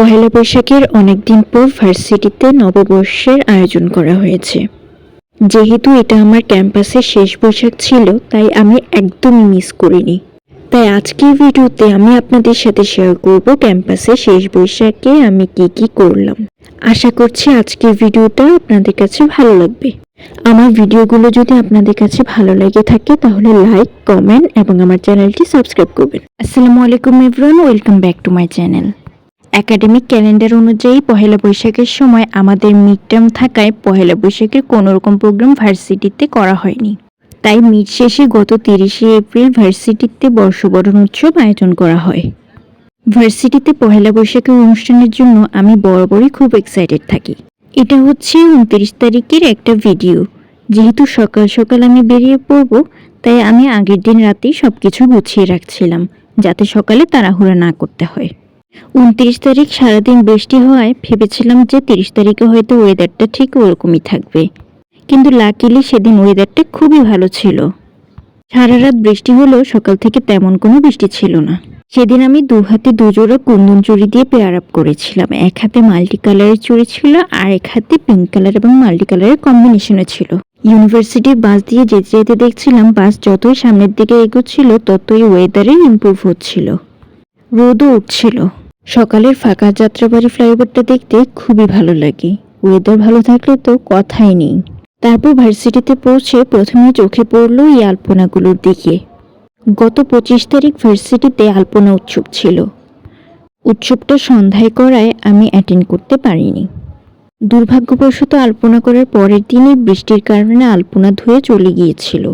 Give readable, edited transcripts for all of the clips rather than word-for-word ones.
পহেলা বৈশাখের অনেকদিন পর ভার্সিটিতে নববর্ষের আয়োজন করা হয়েছে। যেহেতু এটা আমার ক্যাম্পাসের শেষ বৈশাখ ছিল, তাই আমি একদমই মিস করিনি। তাই আজকের ভিডিওতে আমি আপনাদের সাথে শেয়ার করব ক্যাম্পাসে শেষ বৈশাখে আমি কি করলাম। আশা করছি আজকের ভিডিওটা আপনাদের কাছে ভালো লাগবে। আমার ভিডিওগুলো যদি আপনাদের কাছে ভালো লেগে থাকে তাহলে লাইক, কমেন্ট এবং আমার চ্যানেলটি সাবস্ক্রাইব করবেন। আসসালামু আলাইকুম everyone, welcome back to my channel. Academic calendar অনুযায়ী পহেলা বৈশাখের সময় আমাদের মিড টার্ম থাকায় পহেলা বৈশাখের কোনো রকম প্রোগ্রাম ভার্সিটিতে করা হয়নি। তাই মিড শেষে গত 30শে এপ্রিল ভার্সিটিতে বর্ষবরণ উৎসব আয়োজন করা হয়। ভার্সিটিতে পহেলা বৈশাখের অনুষ্ঠানের জন্য আমি বরাবরই খুব এক্সাইটেড থাকি। এটা হচ্ছে 29 তারিখের একটা ভিডিও। যেহেতু সকাল সকাল আমি বেরিয়ে পড়ব, তাই আমি আগের দিন রাতেই সবকিছু গুছিয়ে রাখছিলাম, যাতে সকালে তাড়াহুড়া না করতে হয়। 29 তারিখ সারাদিন বৃষ্টি হওয়ায় ভেবেছিলাম যে 30 তারিখে হয়তো ওয়েদারটা ঠিক ওরকমই থাকবে, কিন্তু লাকিলি সেদিন ওয়েদারটা খুবই ভালো ছিল। সারা রাত বৃষ্টি হলেও সকাল থেকে তেমন কোনো বৃষ্টি ছিল না। সেদিন আমি দু হাতে দুজোড়া কুন্দন চুড়ি দিয়ে পেয়ার আপ করেছিলাম। এক হাতে মাল্টি কালারের চুড়ি ছিল আর এক হাতে পিঙ্ক কালার এবং মাল্টি কালারের কম্বিনেশনে ছিল। ইউনিভার্সিটির বাস দিয়ে যেতে যেতে দেখছিলাম বাস যতই সামনের দিকে এগোচ্ছিল ততই ওয়েদারের ইমপ্রুভ হচ্ছিল, রোদও উঠছিল। সকালের ফাঁকা যাত্রাবাড়ি ফ্লাইওভারটা দেখতে খুবই ভালো লাগে। ওয়েদার ভালো থাকলে তো কথাই নেই। তারপর ভার্সিটিতে পৌঁছে প্রথমে চোখে পড়লো এই আলপনাগুলোর দিকে। গত 25 তারিখ ভার্সিটিতে আলপনা উৎসব ছিল। উৎসবটা সন্ধ্যায় করায় আমি অ্যাটেন্ড করতে পারিনি। দুর্ভাগ্যবশত আলপনা করার পরের দিনই বৃষ্টির কারণে আলপনা ধুয়ে চলে গিয়েছিল।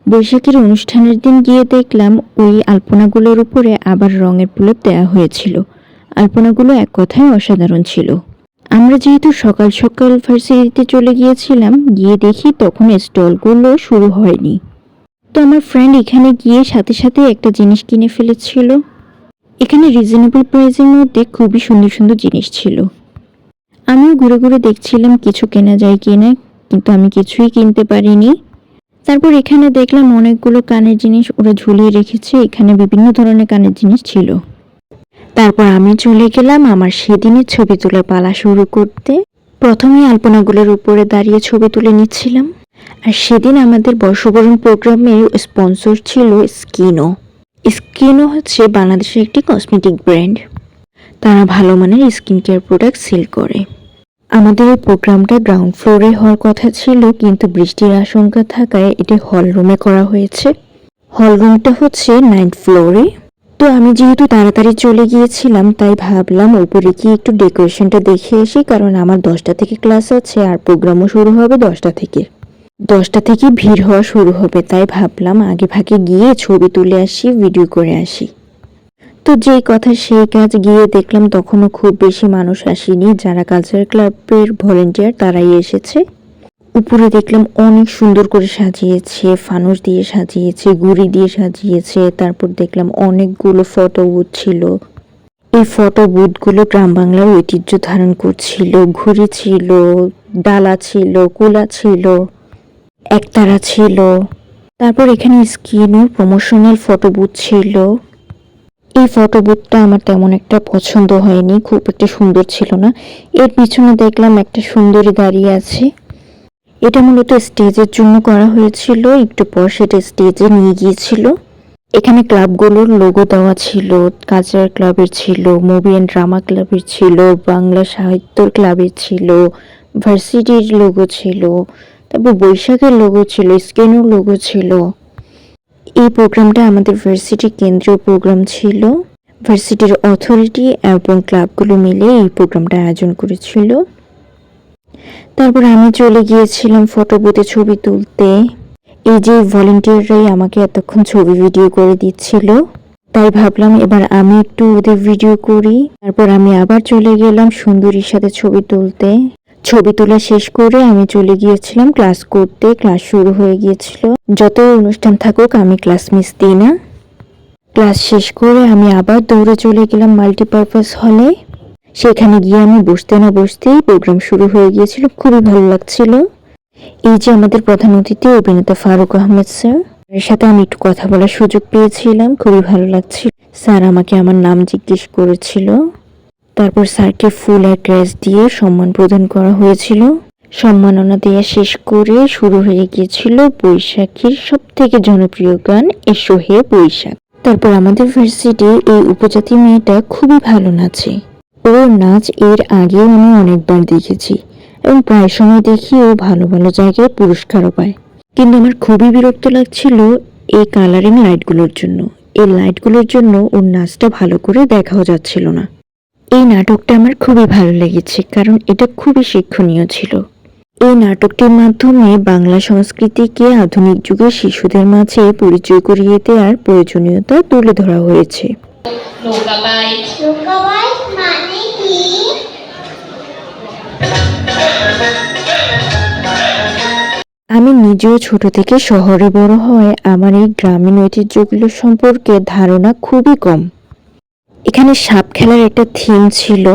বৈশাখের অনুষ্ঠানের দিন গিয়ে দেখলাম ওই আলপনাগুলোর উপরে আবার রঙের প্রলেপ দেওয়া হয়েছিল। আলপনাগুলো এক কথায় অসাধারণ ছিল। আমরা যেহেতু সকাল সকাল ভার্সিটিতে চলে গিয়েছিলাম, গিয়ে দেখি তখন স্টলগুলো শুরু হয়নি। তো আমার ফ্রেন্ড এখানে গিয়ে সাথে সাথে একটা জিনিস কিনে ফেলেছিল। এখানে রিজনেবল প্রাইসের মধ্যে খুবই সুন্দর সুন্দর জিনিস ছিল। আমিও ঘুরে ঘুরে দেখছিলাম কিছু কেনা যায় কিনা, কিন্তু আমি কিছুই কিনতে পারিনি। তারপর এখানে দেখলাম অনেকগুলো কানের জিনিস ওরা ঝুলিয়ে রেখেছে। এখানে বিভিন্ন ধরনের কানের জিনিস ছিল। তারপর আমি চলে গেলাম আমার সেদিনের ছবি তোলার পালা শুরু করতে। প্রথমে আলপনাগুলোর উপরে দাঁড়িয়ে ছবি তুলে নিচ্ছিলাম। আর সেদিন আমাদের বর্ষবরণ প্রোগ্রামের স্পন্সর ছিল স্কিনো। স্কিনো হচ্ছে বাংলাদেশের একটি কসমেটিক ব্র্যান্ড। তারা ভালো মানের স্কিন কেয়ার প্রোডাক্ট সেল করে। আমাদের এই প্রোগ্রামটা গ্রাউন্ড ফ্লোরে হওয়ার কথা ছিল, কিন্তু বৃষ্টির আশঙ্কা থাকায় এটি হল রুমে করা হয়েছে। হল রুমটা হচ্ছে 9th ফ্লোরে। তো আমি যেহেতু তাড়াতাড়ি চলে গিয়েছিলাম, তাই ভাবলাম উপরে গিয়ে একটু ডেকোরেশনটা দেখে আসি, কারণ আমার 10টা থেকে ক্লাস আছে আর প্রোগ্রামও শুরু হবে 10টা থেকে। 10টা থেকে ভিড় হওয়া শুরু হবে, তাই ভাবলাম আগে ভাগে গিয়ে ছবি তুলে আসি, ভিডিও করে আসি। তো যেই কথা সেই কাজ, গিয়ে দেখলাম তখনও খুব বেশি মানুষ আসেনি। যারা কালচারাল ক্লাবের ভলেন্টিয়ার তারাই এসেছে। উপরে দেখলাম অনেক সুন্দর করে সাজিয়েছে, ফানুস দিয়ে সাজিয়েছে, গুড়ি দিয়ে সাজিয়েছে। তারপর দেখলাম অনেকগুলো ফটো বুথ ছিল। এই ফটো বুথগুলো গ্রাম বাংলার ঐতিহ্য ধারণ করছিল। ঘুড়ি ছিল, ডালা ছিল, কুলা ছিল, একতারা ছিল। তারপর এখানে স্কিনের প্রমোশনাল ফটো বুথ ছিল। এই ফটো বুথটা আমার তেমন একটা পছন্দ হয়নি, খুব একটা সুন্দর ছিল না। এর পিছনে দেখলাম একটা সুন্দরী দাঁড়িয়ে আছে। এটা মূলত স্টেজের জন্য করা হয়েছিল। একটু পর সেটা স্টেজে নিয়ে গিয়েছিল। এখানে ক্লাবগুলোর লোগো দেওয়া ছিল। কালচারাল ক্লাবের ছিল, মুভি অ্যান্ড ড্রামা ক্লাবের ছিল, বাংলা সাহিত্য ক্লাবের ছিল, ভার্সিটির লোগো ছিল, তারপর বৈশাখের লোগো ছিল, স্কেনের লোগো ছিল। এই প্রোগ্রামটা আমাদের ভার্সিটির কেন্দ্রীয় প্রোগ্রাম ছিল। ভার্সিটির অথরিটি এবং ক্লাবগুলো মিলে এই প্রোগ্রামটা আয়োজন করেছিল। তারপর আমি চলে গিয়েছিলাম ফটো বুথে ছবি তুলতে। এই যে ভলেন্টিয়াররাই আমাকে এতক্ষণ ছবি ভিডিও করে দিচ্ছিল, তাই ভাবলাম এবার আমি একটু ওদের ভিডিও করি। তারপর আমি আবার চলে গেলাম সুন্দরীর সাথে ছবি তুলতে। ছবি তোলা শেষ করে আমি চলে গিয়েছিলাম ক্লাস করতে। ক্লাস শুরু হয়ে গিয়েছিল। যত অনুষ্ঠান থাকুক আমি ক্লাস মিস দিই না। ক্লাস শেষ করে আমি আবার দৌড়ে চলে গেলাম মাল্টিপারপাস হলে। সেখানে গিয়ে আমি বসতে না বসতেই প্রোগ্রাম শুরু হয়ে গিয়েছিল। খুবই ভালো লাগছিল। এই যে আমাদের প্রধান অতিথি অভিনেতা ফারুক আহমেদ স্যার, এর সাথে আমি একটু কথা বলার সুযোগ পেয়েছিলাম, খুবই ভালো লাগছিল। স্যার আমাকে আমার নাম জিজ্ঞেস করেছিল। তারপর স্যারকে ফুল আর ড্রেস দিয়ে সম্মান প্রদান করা হয়েছিল। সম্মাননা দেওয়া শেষ করে শুরু হয়ে গিয়েছিল বৈশাখীর সব থেকে জনপ্রিয় গান এসো হে বৈশাখ। তারপর আমাদের ভার্সিটির এই উপজাতি মেয়েটা খুবই ভালো নাচে। ওর নাচ এর আগেও আমি অনেকবার দেখেছি এবং প্রায় সময় দেখি ও ভালো ভালো জায়গায় পুরস্কারও পায়। কিন্তু আমার খুবই বিরক্ত লাগছিল এই কালারিং লাইটগুলোর জন্য। এই লাইটগুলোর জন্য ওর নাচটা ভালো করে দেখাও যাচ্ছিল না। এই নাটকটা আমার খুবই ভালো লেগেছে কারণ এটা খুবই শিক্ষণীয় ছিল। এই নাটকটির মাধ্যমে বাংলা সংস্কৃতিকে আধুনিক যুগের শিশুদের মাঝে পরিচয় করিয়ে দেওয়ার প্রয়োজনীয়তা তুলে ধরা হয়েছে। লোকাবাইট লোকাবাইট মানে কি? আমি নিজেও ছোট থেকে শহরে বড় হওয়ায় আমার এই গ্রামীণ ঐতিহ্যগুলো সম্পর্কে ধারণা খুবই কম। এখানে সাপ খেলার একটা থিম ছিল।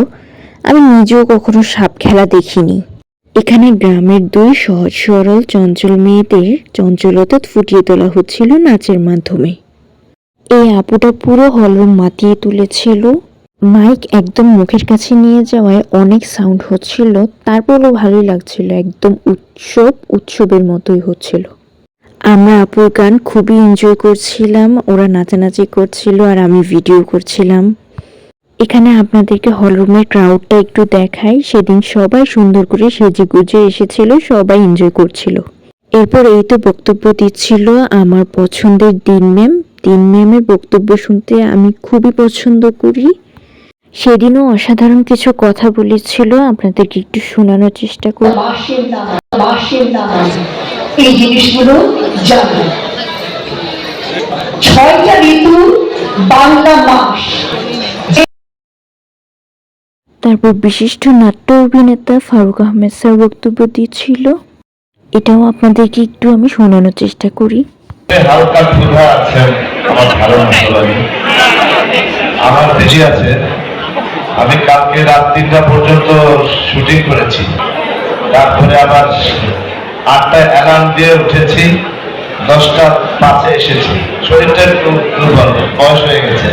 আমি নিজেও কখনো সাপ খেলা দেখিনি। এখানে গ্রামের দুই সহজ সরল চঞ্চল মেয়েদের চঞ্চলতা ফুটিয়ে তোলা হচ্ছিল নাচের মাধ্যমে। এই আপুটা পুরো হলরুম মাতিয়ে তুলেছিল। মাইক একদম মুখের কাছে নিয়ে যাওয়ায় অনেক সাউন্ড হচ্ছিল, তারপরও ভালোই লাগছিল। একদম উৎসবের মতোই হচ্ছিল। আমরা আপুর গান খুবই এনজয় করছিলাম। ওরা নাচানাচি করছিল আর আমি ভিডিও করছিলাম। এখানে আপনাদেরকে হলরুমের ক্রাউডটা একটু দেখাই। সেদিন সবাই সুন্দর করে সেজে গুজে এসেছিল, সবাই এনজয় করছিল। এরপর এই তো বক্তব্য দিচ্ছিল আমার পছন্দের দিন ম্যামের বক্তব্য শুনতে আমি খুবই পছন্দ করি। সেদিনও অসাধারণ কিছু কথা বলেছিল, আপনাদেরকে একটু শোনানোর চেষ্টা করি। এই জিনিসগুলো জানো। 6টা ঋতু, বাংলা মাস। তারপর বিশিষ্ট নাট্য অভিনেতা ফারুক আহমেদ স্যার বক্তব্য দিচ্ছিল। এটাও আপনাদেরকে একটু আমি শোনানোর চেষ্টা করি। হালকা ক্ষুধা আছে আমার ধারণা চলানি আমার বেশি আছে। আমি কালকে রাত 3টা পর্যন্ত শুটিং করেছি। তারপরে আবার 8টায় অ্যালার্ম দিয়ে উঠেছি, 10টা 5-এ এসেছি। শরীরটা একটু দুর্বল, বয়স হয়ে গেছে।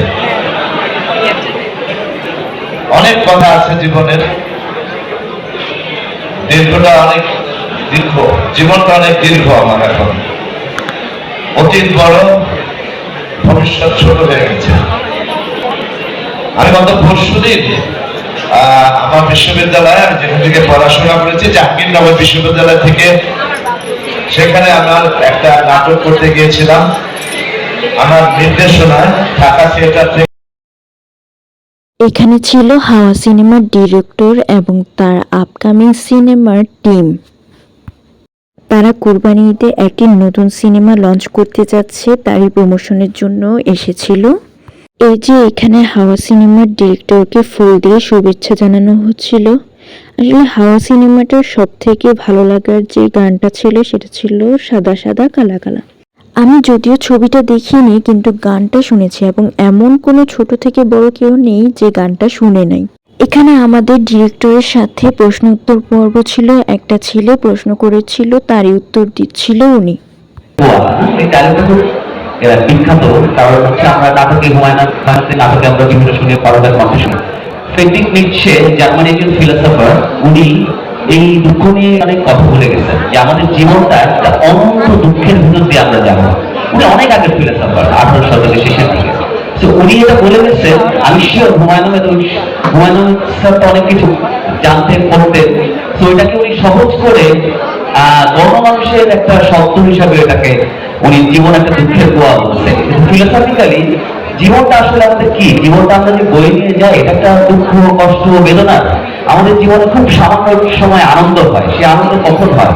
অনেক কথা আছে জীবনের, দীর্ঘটা অনেক দীর্ঘ, জীবনটা অনেক দীর্ঘ আমার এখন। অতীত বড়, ভবিষ্যৎ ছোট হয়ে গেছে। আমি গত পরশুদিন আমার বিশ্ববিদ্যালয়ে, আমি যেখান থেকে পড়াশোনা করেছি জাহাঙ্গীরনগর বিশ্ববিদ্যালয় থেকে, সেখানে আমার একটা নাটক করতে গিয়েছিলাম। আমার নির্দেশনায় ঢাকা থিয়েটার থেকে। এখানে ছিল হাওয়া সিনেমার ডিরেক্টর এবং তার আপকামিং সিনেমার টিম। তারা কোরবানি ঈদে একটি নতুন সিনেমা লঞ্চ করতে যাচ্ছে, তারই প্রমোশনের জন্য এসেছিল। এই যে এখানে হাওয়া সিনেমার ডিরেক্টরকে ফুল দিয়ে শুভেচ্ছা জানানো হচ্ছিল। আসলে হাওয়া সিনেমাটার সব থেকে ভালো লাগার যে গানটা ছিল সেটা ছিল সাদা সাদা কালা কালা। আমি যদিও ছবিটা দেখিনি, কিন্তু গানটা শুনেছি এবং এমন কোনো ছোট থেকে বড় কেউ নেই যে গানটা শুনে নাই। এখানে আমাদের ডিরেক্টরের সাথে প্রশ্ন উত্তর পর্ব ছিল। একটা ছেলে প্রশ্ন করেছিল, তারই উত্তর দিচ্ছিল উনি। বিখ্যাত কারণ হচ্ছে আমরা নাটকে নাটকে আমরা বিভিন্ন শুনে পড়ার কথা শুনি। ফ্রেডরিক নিটশে জার্মানি একজন ফিলোসফার, উনি এই দুঃখ নিয়ে অনেক কথা বলে গেছেন যে আমাদের জীবনটা একটা অনন্ত দুঃখের ভিতর দিয়ে আমরা যাবো। উনি অনেক আগে ফিলোসফার, 18 শতকের শেষের দিকে। তো উনি এটা বলে গেছেন। আমি শিওর হুমায়ুন স্যার অনেক কিছু জানতেন, পড়তেন। তো এটাকে উনি সহজ করে গণমানুষের একটা শব্দ হিসাবে এটাকে উনি জীবন একটা দুঃখের গোয়া বলছেন। কিন্তু ফিলোসফিক্যালি জীবনটা আসলে আমাদের কি, জীবনটা আমরা যে বয়ে নিয়ে যাই এটা একটা দুঃখ, কষ্ট, বেদনা। আমাদের জীবনে খুব সামান্য সময় আনন্দ হয়। সে আনন্দ কখন হয়?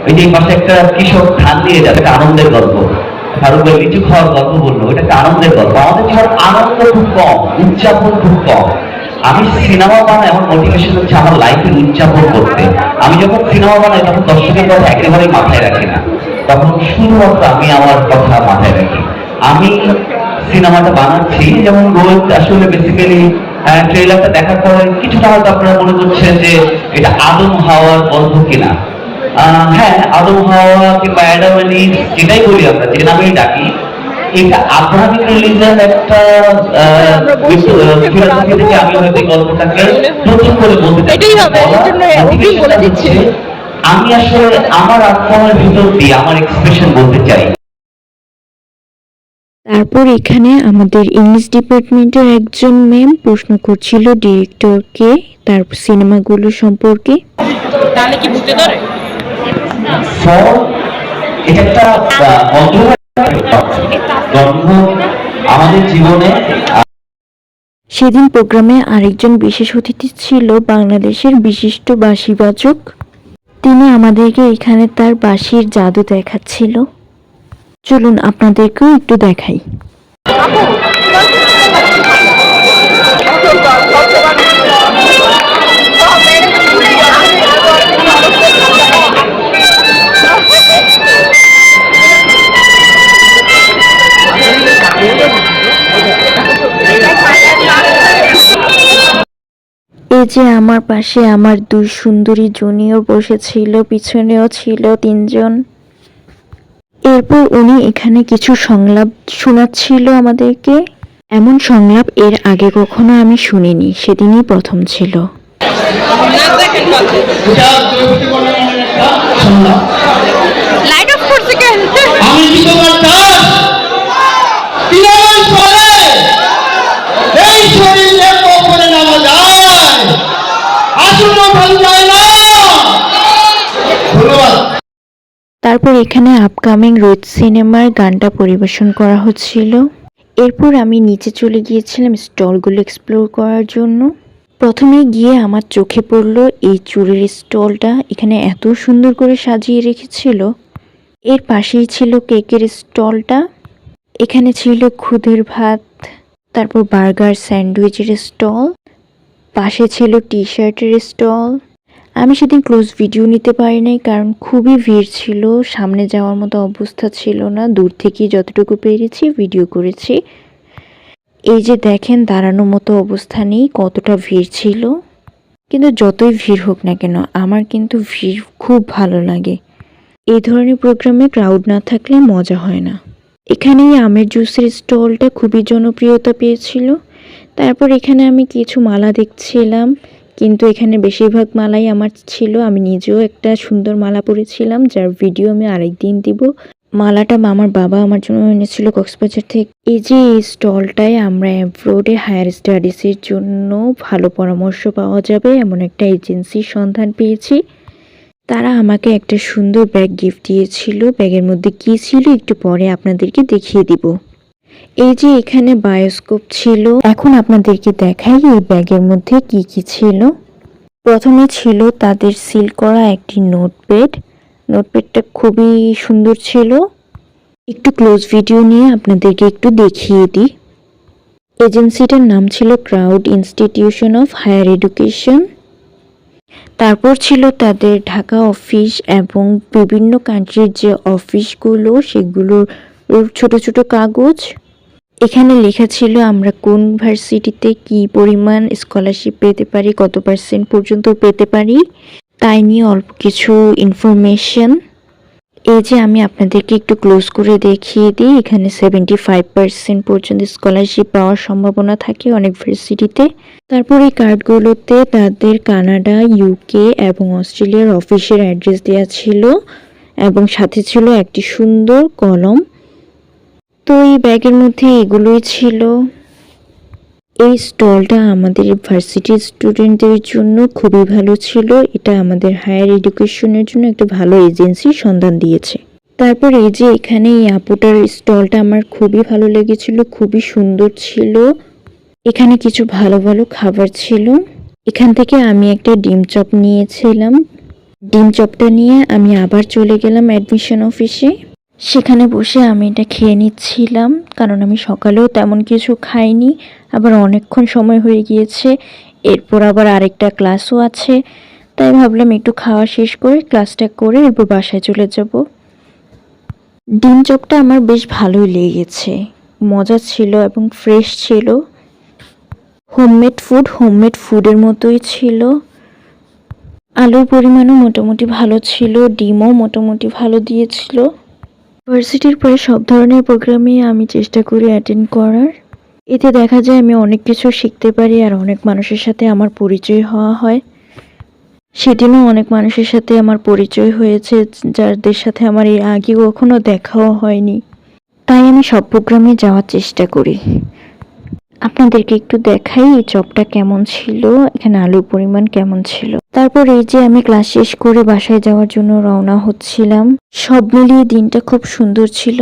ওই যে এই পাশে একটা কৃষক ধান দিয়ে যাবে, একটা আনন্দের গল্প। ফারুক ভাই লিচু খাওয়ার গল্প বললো, এটা একটা আনন্দের গল্প। আমাদের জীবন আনন্দ খুব কম, উদযাপন খুব কম। আমি সিনেমা বানাই, আমার মোটিভেশন হচ্ছে আমার লাইফের উদযাপন করতে। আমি যখন সিনেমা বানাই তখন দর্শকের কথা একেবারেই মাথায় রাখি না, তখন শুধুমাত্র আমি আমার কথা মাথায় রাখি। আমি সিনেমাটা বানাচ্ছি যেমন রোজ আসলে বেসিক্যালি ট্রেলারটা দেখার পরে কিছুটা হয়তো আপনারা মনে করছেন যে এটা আদম হাওয়ার গল্প কিনা। হ্যাঁ, আদম হাওয়া কিংবা অ্যাডাম এন্ড ইভ যেটাই বলি আমরা, যে নামেই ডাকি, এটা আব্রাহামিক রিলিজিয়ান একটা ফিলোসফি থেকে আমি হয়তো এই গল্পটাকে নতুন করে বলতে চাই। এটাই হবে, এর জন্য অগ্রিম বলে দিচ্ছি। আমি আসলে আমার আত্মার ভিতর দিয়ে আমার এক্সপ্রেশন বলতে চাই। তারপর এখানে আমাদের ইংলিশ ডিপার্টমেন্টের একজন ম্যাম প্রশ্ন করছিল ডিরেক্টরকে তার সিনেমাগুলো সম্পর্কে। তাহলে কি বুঝতে ধরে? ফল এটা একটা গন্ধ আমাদের জীবনে। সেদিন প্রোগ্রামে আরেকজন বিশেষ অতিথি ছিল বাংলাদেশের বিশিষ্ট বাঁশিবাদক। তিনি আমাদেরকে এখানে তার বাঁশির জাদু দেখাচ্ছিল। চলুন আপনাদেরকেও একটু দেখাই। এই যে আমার পাশে আমার দুই সুন্দরী জুনিয়র বসেছিল, পিছনেও ছিল তিনজন। এরপর উনি এখানে কিছু সংলাপ শোনাচ্ছিল আমাদেরকে। এমন সংলাপ এর আগে কখনো আমি শুনিনি, সেদিনই প্রথম ছিল। লাইট অফ করছে কেন? আমি কি তোমার দাস? তিরাই ফলে এই শরীরে কখনো নামা যায়, আসন্ন ভালো যায় না। ধন্যবাদ। তারপর এখানে আপকামিং রোদ সিনেমার গানটা পরিবেশন করা হচ্ছিল। এরপর আমি নিচে চলে গিয়েছিলাম স্টলগুলো এক্সপ্লোর করার জন্য। প্রথমে গিয়ে আমার চোখে পড়লো এই চুড়ির স্টলটা। এখানে এত সুন্দর করে সাজিয়ে রেখেছিল। এর পাশেই ছিল কেকের স্টলটা। এখানে ছিল খুদের ভাত, তারপর বার্গার স্যান্ডউইচের স্টল, পাশে ছিল টি শার্টের স্টল। আমি সেদিন ক্লোজ ভিডিও নিতে পারি নাই, কারণ খুবই ভিড় ছিল, সামনে যাওয়ার মতো অবস্থা ছিল না। দূর থেকেই যতটুকু পেরেছি ভিডিও করেছি। এই যে দেখেন দাঁড়ানোর মতো অবস্থা নেই, কতটা ভিড় ছিল। কিন্তু যতই ভিড় হোক না কেন আমার কিন্তু ভিড় খুব ভালো লাগে। এই ধরনের প্রোগ্রামে ক্রাউড না থাকলে মজা হয় না। এখানেই আমের জুসের স্টলটা খুবই জনপ্রিয়তা পেয়েছিল। তারপর এখানে আমি কিছু মালা দেখছিলাম, কিন্তু এখানে বেশিরভাগ মালাই আমার ছিল। আমি নিজেও একটা সুন্দর মালা পরেছিলাম, যার ভিডিও আমি আরেকদিন দিব। মালাটা আমার বাবা আমার জন্য এনেছিল কক্সবাজার থেকে। এই যে এই স্টলটায় আমরা অ্যাব্রোডে হায়ার স্টাডিজের জন্য ভালো পরামর্শ পাওয়া যাবে এমন একটা এজেন্সির সন্ধান পেয়েছি। তারা আমাকে একটা সুন্দর ব্যাগ গিফট দিয়েছিল। ব্যাগের মধ্যে কী ছিল একটু পরে আপনাদেরকে দেখিয়ে দিব। এই যে এখানে বায়োস্কোপ ছিল। এখন আপনাদেরকে দেখাই এই ব্যাগের মধ্যে কি কি ছিল। প্রথমে ছিল তাদের সিল করা একটি নোটপ্যাড। নোটপ্যাডটা খুবই সুন্দর ছিল। একটু ক্লোজ ভিডিও নিয়ে আপনাদেরকে একটু দেখিয়ে দিই। এজেন্সিটার নাম ছিল crowd institution of higher education. তারপর ছিল তাদের ঢাকা অফিস এবং বিভিন্ন কান্ট্রির যে অফিসগুলো সেগুলোর ছোট ছোট কাগজ। এখানে লেখা ছিল আমরা কোন ভার্সিটিতে কি পরিমাণ স্কলারশিপ পেতে পারি, কত % পর্যন্ত পেতে পারি, তাই নিয়ে অল্প কিছু ইনফরমেশন। এই যে আমি আপনাদেরকে একটু ক্লোজ করে দেখিয়ে দিই। এখানে 75% পর্যন্ত স্কলারশিপ পাওয়ার সম্ভাবনা থাকে অনেক ভার্সিটিতে। তারপর এই কার্ডগুলোতে তাদের কানাডা, ইউকে এবং অস্ট্রেলিয়ার অফিসের অ্যাড্রেস দেওয়া ছিল এবং সাথে ছিল একটি সুন্দর কলম। তো এই ব্যাগের মধ্যে এগুলোই ছিল। এই স্টলটা আমাদের ভার্সিটির স্টুডেন্টদের জন্য খুবই ভালো ছিল। এটা আমাদের হায়ার এডুকেশনের জন্য একটা ভালো এজেন্সির সন্ধান দিয়েছে। তারপর এই যে এখানে এই আপুটার স্টলটা আমার খুবই ভালো লেগেছিল, খুবই সুন্দর ছিল। এখানে কিছু ভালো ভালো খাবার ছিল। এখান থেকে আমি একটা ডিম চপ নিয়েছিলাম। ডিম চপটা নিয়ে আমি আবার চলে গেলাম অ্যাডমিশন অফিসে। সেখানে বসে আমি এটা খেয়ে নিচ্ছিলাম, কারণ আমি সকালেও তেমন কিছু খাইনি, আবার অনেকক্ষণ সময় হয়ে গিয়েছে। এরপর আবার আরেকটা ক্লাসও আছে, তাই ভাবলাম একটু খাওয়া শেষ করে ক্লাসটা করে এরপর বাসায় চলে যাব। ডিম চপটা আমার বেশ ভালোই লেগেছে, মজা ছিল এবং ফ্রেশ ছিল। হোমমেড ফুডের মতোই ছিল। আলুর পরিমাণও মোটামুটি ভালো ছিল, ডিমও মোটামুটি ভালো দিয়েছিল। ভার্সিটির প্রায় সব ধরনের প্রোগ্রামে আমি চেষ্টা করি অ্যাটেন্ড করার। এতে দেখা যায় আমি অনেক কিছু শিখতে পারি আর অনেক মানুষের সাথে আমার পরিচয় হওয়া হয়। সেদিনও অনেক মানুষের সাথে আমার পরিচয় হয়েছে যাদের সাথে আমার এর আগে কখনো দেখাও হয়নি। তাই আমি সব প্রোগ্রামে যাওয়ার চেষ্টা করি। আপনাদেরকে একটু দেখাই এই চপটা কেমন ছিল, এখানে আলুর পরিমাণ কেমন ছিল। তারপর এই যে আমি ক্লাস শেষ করে বাসায় যাওয়ার জন্য রওনা হচ্ছিলাম। সব মিলিয়ে দিনটা খুব সুন্দর ছিল।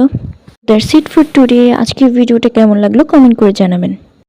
That's it for today. আজকের ভিডিওটা কেমন লাগলো কমেন্ট করে জানাবেন।